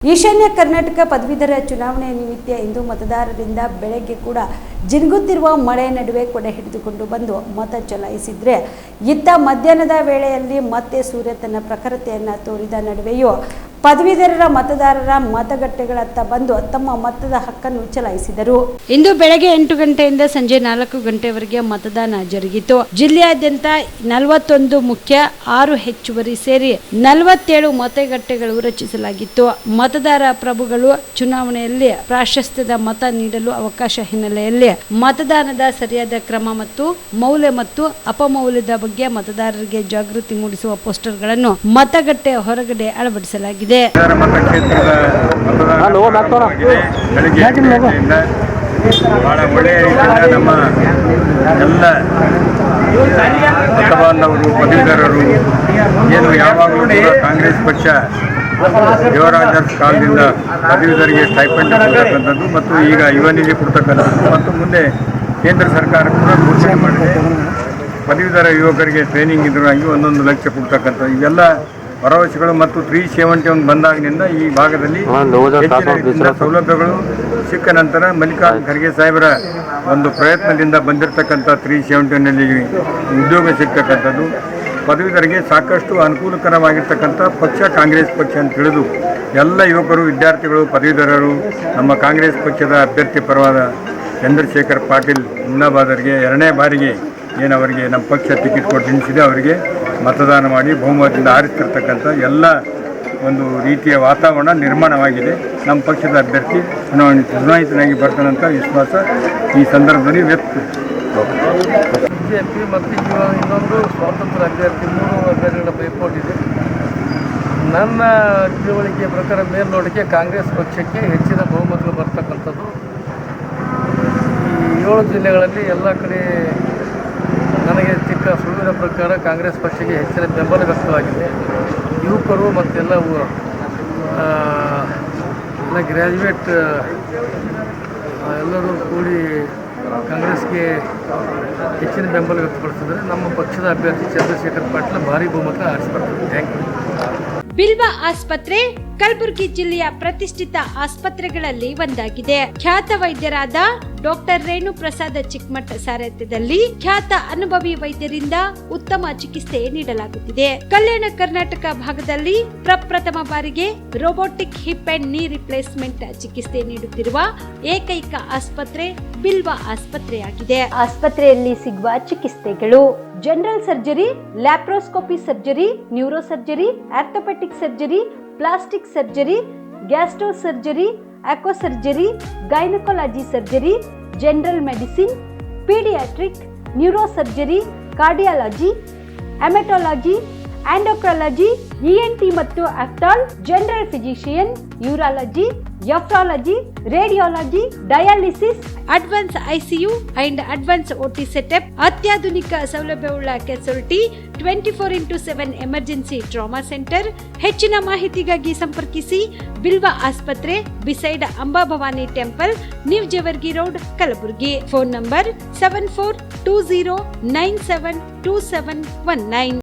ಈಶಾನ್ಯ ಕರ್ನಾಟಕ ಪದವೀಧರ ಚುನಾವಣೆ ನಿಮಿತ್ತ ಇಂದು ಮತದಾರರಿಂದ ಬೆಳಗ್ಗೆ ಕೂಡ ಜಿನುಗುತ್ತಿರುವ ಮಳೆ ನಡುವೆ ಕೊಡೆ ಹಿಡಿದುಕೊಂಡು ಬಂದು ಮತ ಚಲಾಯಿಸಿದರೆ ಇತ್ತ ಮಧ್ಯಾಹ್ನದ ವೇಳೆಯಲ್ಲಿ ಮತ್ತೆ ಸೂರ್ಯ ತನ್ನ ಪ್ರಖರತೆಯನ್ನು ತೋರಿದ ನಡುವೆಯೂ ಪದವೀಧರರ ಮತದಾರರ ಮತಗಟ್ಟೆಗಳತ್ತ ಬಂದು ತಮ್ಮ ಮತದ ಹಕ್ಕನ್ನು ಚಲಾಯಿಸಿದರು. ಇಂದು ಬೆಳಗ್ಗೆ 8 ಗಂಟೆಯಿಂದ ಸಂಜೆ 4 ಗಂಟೆವರೆಗೆ ಮತದಾನ ಜರುಗಿತು. ಜಿಲ್ಲೆಯಾದ್ಯಂತ 41 ಮುಖ್ಯ 6 ಹೆಚ್ಚುವರಿ ಸೇರಿ 47 ಮತಗಟ್ಟೆಗಳು ರಚಿಸಲಾಗಿತ್ತು. ಮತದಾರ ಪ್ರಭುಗಳು ಚುನಾವಣೆಯಲ್ಲಿ ಪ್ರಾಶಸ್ತ್ಯದ ಮತ ನೀಡಲು ಅವಕಾಶ ಹಿನ್ನೆಲೆಯಲ್ಲಿ ಮತದಾನದ ಸರಿಯಾದ ಕ್ರಮ ಮತ್ತು ಮೌಲ್ಯ ಮತ್ತು ಅಪಮೌಲ್ಯದ ಬಗ್ಗೆ ಮತದಾರರಿಗೆ ಜಾಗೃತಿ ಮೂಡಿಸುವ ಪೋಸ್ಟರ್ಗಳನ್ನು ಮತಗಟ್ಟೆ ಹೊರಗಡೆ ಅಳವಡಿಸಲಾಗಿದೆ. ಬಹಳ ಒಳ್ಳೆಯ ರೀತಿಯಿಂದ ನಮ್ಮ ಎಲ್ಲ ಮತಬಾಂಧವರು ಪದವೀಧರರು ಏನು ಯಾವಾಗಲೂ ಕೂಡ ಕಾಂಗ್ರೆಸ್ ಪಕ್ಷ ಯುವರಾಜರ್ಸ್ ಕಾಲದಿಂದ ಪದವೀಧರಿಗೆ ಸ್ಟೈಪೆಂಡ್ ಕೊಡ್ತಕ್ಕಂಥದ್ದು ಮತ್ತು ಈಗ ಯುವನಿಗೆ ಕೊಡ್ತಕ್ಕಂಥದ್ದು ಮತ್ತು ಮುಂದೆ ಕೇಂದ್ರ ಸರ್ಕಾರ ಕೂಡ ಘೋಷಣೆ ಮಾಡಿದೆ ಪದವೀಧರ ಯುವಕರಿಗೆ ಟ್ರೈನಿಂಗ್ ಇದರಾಗಿ 1 ಲಕ್ಷ ಕೊಡ್ತಕ್ಕಂಥದ್ದು ಇವೆಲ್ಲ ಭರವಸೆಗಳು ಮತ್ತು 371 ಬಂದಾಗಿನಿಂದ ಈ ಭಾಗದಲ್ಲಿ ಹೆಚ್ಚಿನ ಸೌಲಭ್ಯಗಳು ಸಿಕ್ಕ ನಂತರ ಮಲ್ಲಿಕಾರ್ಜುನ ಖರ್ಗೆ ಸಾಹೇಬರ ಒಂದು ಪ್ರಯತ್ನದಿಂದ ಬಂದಿರತಕ್ಕಂಥ 371ನಲ್ಲಿ ಉದ್ಯೋಗ ಸಿಗ್ತಕ್ಕಂಥದ್ದು ಪದವೀಧರಿಗೆ ಸಾಕಷ್ಟು ಅನುಕೂಲಕರವಾಗಿರ್ತಕ್ಕಂಥ ಪಕ್ಷ ಕಾಂಗ್ರೆಸ್ ಪಕ್ಷ ಅಂತ ತಿಳಿದು ಎಲ್ಲ ಯುವಕರು ವಿದ್ಯಾರ್ಥಿಗಳು ಪದವೀಧರರು ನಮ್ಮ ಕಾಂಗ್ರೆಸ್ ಪಕ್ಷದ ಅಭ್ಯರ್ಥಿ ಪರವಾದ ಚಂದ್ರಶೇಖರ್ ಪಾಟೀಲ್ ಮುನ್ನಾಬಾದರಿಗೆ 2ನೇ ಬಾರಿಗೆ ಏನು ಅವರಿಗೆ ನಮ್ಮ ಪಕ್ಷ ಟಿಕೆಟ್ ಕೊಟ್ಟು ನಿಲ್ಲಿಸಿದೆ ಅವರಿಗೆ ಮತದಾನ ಮಾಡಿ ಬಹುಮತದಿಂದ ಆರಿಸ್ತಿರ್ತಕ್ಕಂಥ ಎಲ್ಲ ಒಂದು ರೀತಿಯ ವಾತಾವರಣ ನಿರ್ಮಾಣವಾಗಿದೆ. ನಮ್ಮ ಪಕ್ಷದ ಅಭ್ಯರ್ಥಿ ಚುನಾಯಿತನಾಗಿ ಬರ್ತಾನಂತ ವಿಶ್ವಾಸ ಈ ಸಂದರ್ಭದಲ್ಲಿ ವ್ಯಕ್ತ. ಬಿಜೆಪಿ ಮತ್ತು ಇನ್ನೊಂದು ಸ್ವಾತಂತ್ರ್ಯ ಅಭ್ಯರ್ಥಿ 3 ಅಭ್ಯರ್ಥಿಗಳ ಪೈಪೋಟಿದೆ. ನನ್ನ ತಿಳುವಳಿಕೆ ಪ್ರಕಾರ ಮೇಲ್ನೋಟಕ್ಕೆ ಕಾಂಗ್ರೆಸ್ ಪಕ್ಷಕ್ಕೆ ಹೆಚ್ಚಿನ ಬಹುಮತಗಳು ಬರ್ತಕ್ಕಂಥದ್ದು. ಈ 7 ಜಿಲ್ಲೆಗಳಲ್ಲಿ ಎಲ್ಲ ಕಡೆ ನನಗೆ ಸಿಕ್ಕ ಸುಳಿವಿನ ಪ್ರಕಾರ ಕಾಂಗ್ರೆಸ್ ಪಕ್ಷಕ್ಕೆ ಹೆಚ್ಚಿನ ಬೆಂಬಲ ವ್ಯಕ್ತವಾಗಿದೆ. ಯುವಕರು ಮತ್ತೆಲ್ಲ ಗ್ರ್ಯಾಜುಯೇಟ್ ಎಲ್ಲರೂ ಕೂಡಿ ಕಾಂಗ್ರೆಸ್ಗೆ ಹೆಚ್ಚಿನ ಬೆಂಬಲ ವ್ಯಕ್ತಪಡಿಸಿದರೆ ನಮ್ಮ ಪಕ್ಷದ ಅಭ್ಯರ್ಥಿ ಚಂದ್ರಶೇಖರ್ ಪಾಟೀಲ್ ಭಾರಿ ಬಹುಮತ ಆರಿಸಿಬರ್ತಾರೆ. Thank you. ಬಿಲ್ವ ಆಸ್ಪತ್ರೆ ಕಲಬುರಗಿ ಜಿಲ್ಲೆಯ ಪ್ರತಿಷ್ಠಿತ ಆಸ್ಪತ್ರೆಗಳಲ್ಲಿ ಒಂದಾಗಿದೆ. ಖ್ಯಾತ ವೈದ್ಯರಾದ ಡಾಕ್ಟರ್ ರೇಣು ಪ್ರಸಾದ್ ಚಿಕ್ಕಮಠ ಸಾರಥ್ಯದಲ್ಲಿ ಖ್ಯಾತ ಅನುಭವಿ ವೈದ್ಯರಿಂದ ಉತ್ತಮ ಚಿಕಿತ್ಸೆ ನೀಡಲಾಗುತ್ತಿದೆ. ಕಲ್ಯಾಣ ಕರ್ನಾಟಕ ಭಾಗದಲ್ಲಿ ಪ್ರಪ್ರಥಮ ಬಾರಿಗೆ robotic hip and knee replacement ಚಿಕಿತ್ಸೆ ನೀಡುತ್ತಿರುವ ಏಕೈಕ ಆಸ್ಪತ್ರೆ ಬಿಲ್ವ ಆಸ್ಪತ್ರೆಯಾಗಿದೆ. ಆಸ್ಪತ್ರೆಯಲ್ಲಿ ಸಿಗುವ ಚಿಕಿತ್ಸೆಗಳು: general surgery, laparoscopy surgery, neuro surgery, orthopaedic surgery, plastic surgery, gastro surgery, aqua surgery, gynaecology surgery, general medicine, paediatric, neuro surgery, cardiology, haematology, endocrinology, ENT ಮತ್ತು ophthal, general physician, urology, nephrology, radiology, dialysis, advance ICU and advance OT setup, ಅತ್ಯಾಧುನಿಕ ಸೌಲಭ್ಯವುಳ್ಳ casualty, 24x7 emergency trauma centre. ಹೆಚ್ಚಿನ ಮಾಹಿತಿಗಾಗಿ ಸಂಪರ್ಕಿಸಿ ಬಿಲ್ವ ಆಸ್ಪತ್ರೆ, beside Amba Bhavani temple, new Jewargi road, Kalaburagi. Phone number 7420972719.